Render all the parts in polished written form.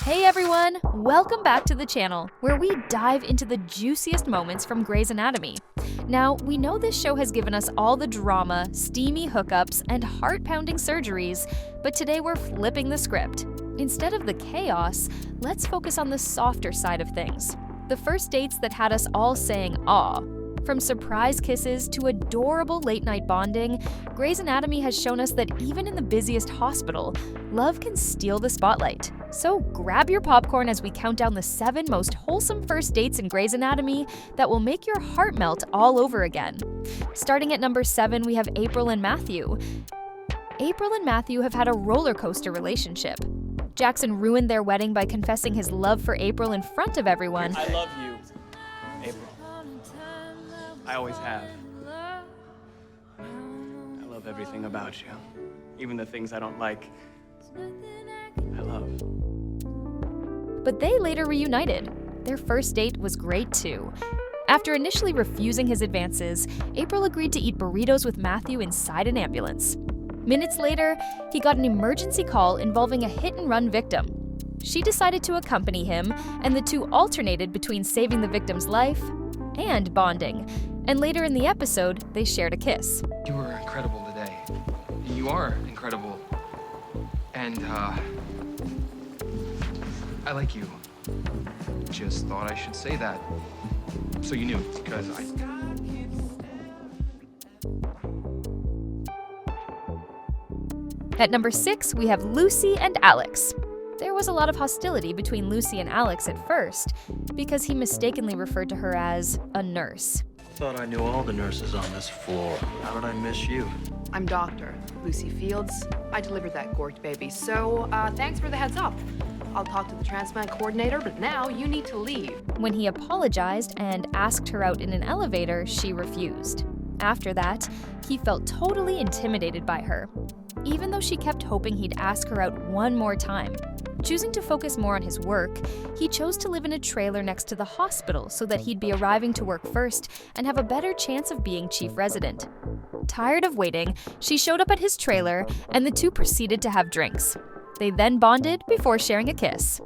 Hey everyone! Welcome back to the channel, where we dive into the juiciest moments from Grey's Anatomy. Now, we know this show has given us all the drama, steamy hookups, and heart-pounding surgeries, but today we're flipping the script. Instead of the chaos, let's focus on the softer side of things. The first dates that had us all saying "aw." From surprise kisses to adorable late-night bonding, Grey's Anatomy has shown us that even in the busiest hospital, love can steal the spotlight. So grab your popcorn as we count down the 7 most wholesome first dates in Grey's Anatomy that will make your heart melt all over again. Starting at number 7, we have April and Matthew. April and Matthew have had a roller coaster relationship. Jackson ruined their wedding by confessing his love for April in front of everyone. I love you, April. I always have. I love everything about you. Even the things I don't like, I love. But they later reunited. Their first date was great too. After initially refusing his advances, April agreed to eat burritos with Matthew inside an ambulance. Minutes later, he got an emergency call involving a hit-and-run victim. She decided to accompany him, and the two alternated between saving the victim's life and bonding. And later in the episode, they shared a kiss. You were incredible today. You are incredible. And, I like you. Just thought I should say that. So you knew, because At number 6, we have Lucy and Alex. There was a lot of hostility between Lucy and Alex at first, because he mistakenly referred to her as a nurse. Thought I knew all the nurses on this floor. How did I miss you? I'm Dr. Lucy Fields. I delivered that gorked baby, so thanks for the heads up. I'll talk to the transplant coordinator, but now you need to leave. When he apologized and asked her out in an elevator, she refused. After that, he felt totally intimidated by her, even though she kept hoping he'd ask her out one more time. Choosing to focus more on his work, he chose to live in a trailer next to the hospital so that he'd be arriving to work first and have a better chance of being chief resident. Tired of waiting, she showed up at his trailer, and the two proceeded to have drinks. They then bonded before sharing a kiss.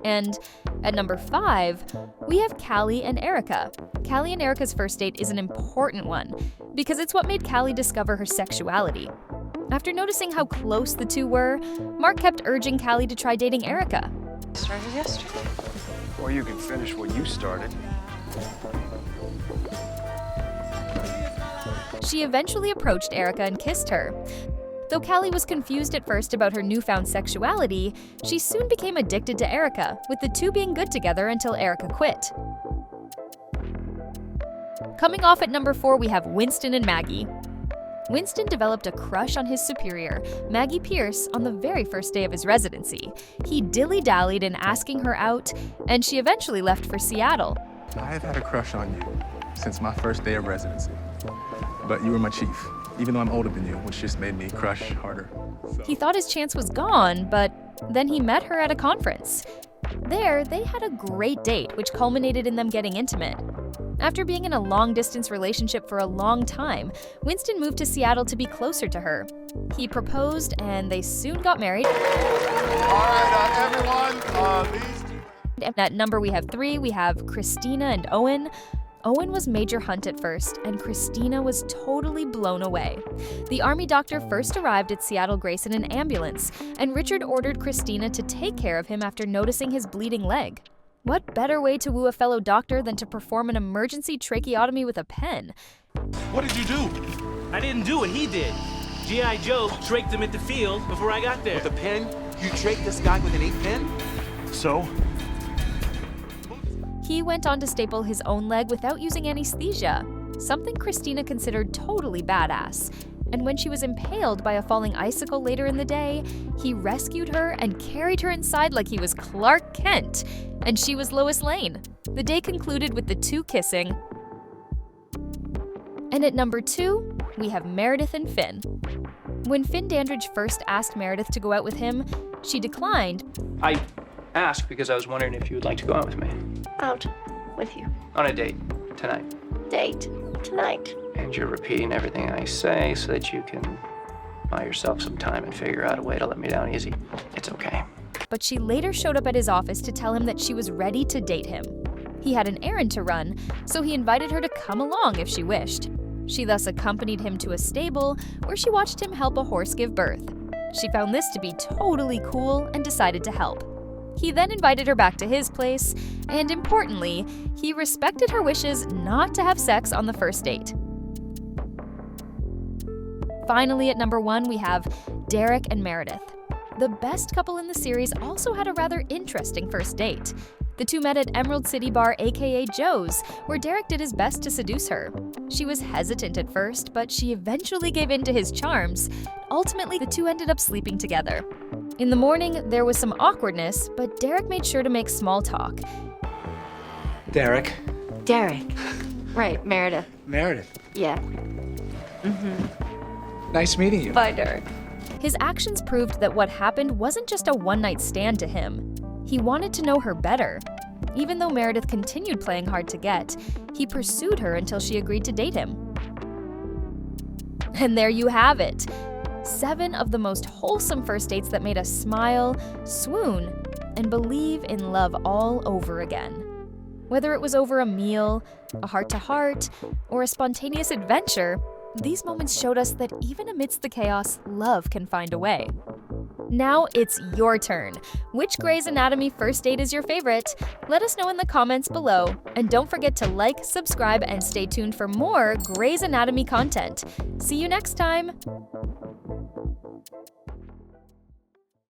And at number 5, we have Callie and Erica. Callie and Erica's first date is an important one, because it's what made Callie discover her sexuality. After noticing how close the two were, Mark kept urging Callie to try dating Erica. Started yesterday. Or you can finish what you started. She eventually approached Erica and kissed her. Though Callie was confused at first about her newfound sexuality, she soon became addicted to Erica, with the two being good together until Erica quit. Coming off at number 4, we have Winston and Maggie. Winston developed a crush on his superior, Maggie Pierce, on the very first day of his residency. He dilly-dallied in asking her out, and she eventually left for Seattle. I have had a crush on you since my first day of residency. But you were my chief, even though I'm older than you, which just made me crush harder. He thought his chance was gone, but then he met her at a conference. There, they had a great date, which culminated in them getting intimate. After being in a long-distance relationship for a long time, Winston moved to Seattle to be closer to her. He proposed, and they soon got married. All right, everyone, At number 3, we have Cristina and Owen. Owen was Major Hunt at first, and Cristina was totally blown away. The army doctor first arrived at Seattle Grace in an ambulance, and Richard ordered Cristina to take care of him after noticing his bleeding leg. What better way to woo a fellow doctor than to perform an emergency tracheotomy with a pen? What did you do? I didn't do it, he did. G.I. Joe draked him at the field before I got there. With a pen? You draped this guy with an ink pen? So? He went on to staple his own leg without using anesthesia, something Cristina considered totally badass. And when she was impaled by a falling icicle later in the day, he rescued her and carried her inside like he was Clark Kent, and she was Lois Lane. The day concluded with the two kissing. And at number 2, we have Meredith and Finn. When Finn Dandridge first asked Meredith to go out with him, she declined. I asked because I was wondering if you would like to go out with me. Out with you. On a date, tonight. Date tonight. And you're repeating everything I say so that you can buy yourself some time and figure out a way to let me down easy. It's okay. But she later showed up at his office to tell him that she was ready to date him. He had an errand to run, so he invited her to come along if she wished. She thus accompanied him to a stable where she watched him help a horse give birth. She found this to be totally cool and decided to help. He then invited her back to his place, and importantly, he respected her wishes not to have sex on the first date. Finally, at number 1, we have Derek and Meredith. The best couple in the series also had a rather interesting first date. The two met at Emerald City Bar, aka Joe's, where Derek did his best to seduce her. She was hesitant at first, but she eventually gave in to his charms. Ultimately, the two ended up sleeping together. In the morning, there was some awkwardness, but Derek made sure to make small talk. Derek. Derek. Right, Meredith. Meredith. Yeah. Nice meeting you. Bye, Derek. His actions proved that what happened wasn't just a one-night stand to him. He wanted to know her better. Even though Meredith continued playing hard to get, he pursued her until she agreed to date him. And there you have it. 7 of the most wholesome first dates that made us smile, swoon, and believe in love all over again. Whether it was over a meal, a heart-to-heart, or a spontaneous adventure, these moments showed us that even amidst the chaos, love can find a way. Now it's your turn. Which Grey's Anatomy first date is your favorite? Let us know in the comments below. And don't forget to like, subscribe, and stay tuned for more Grey's Anatomy content. See you next time!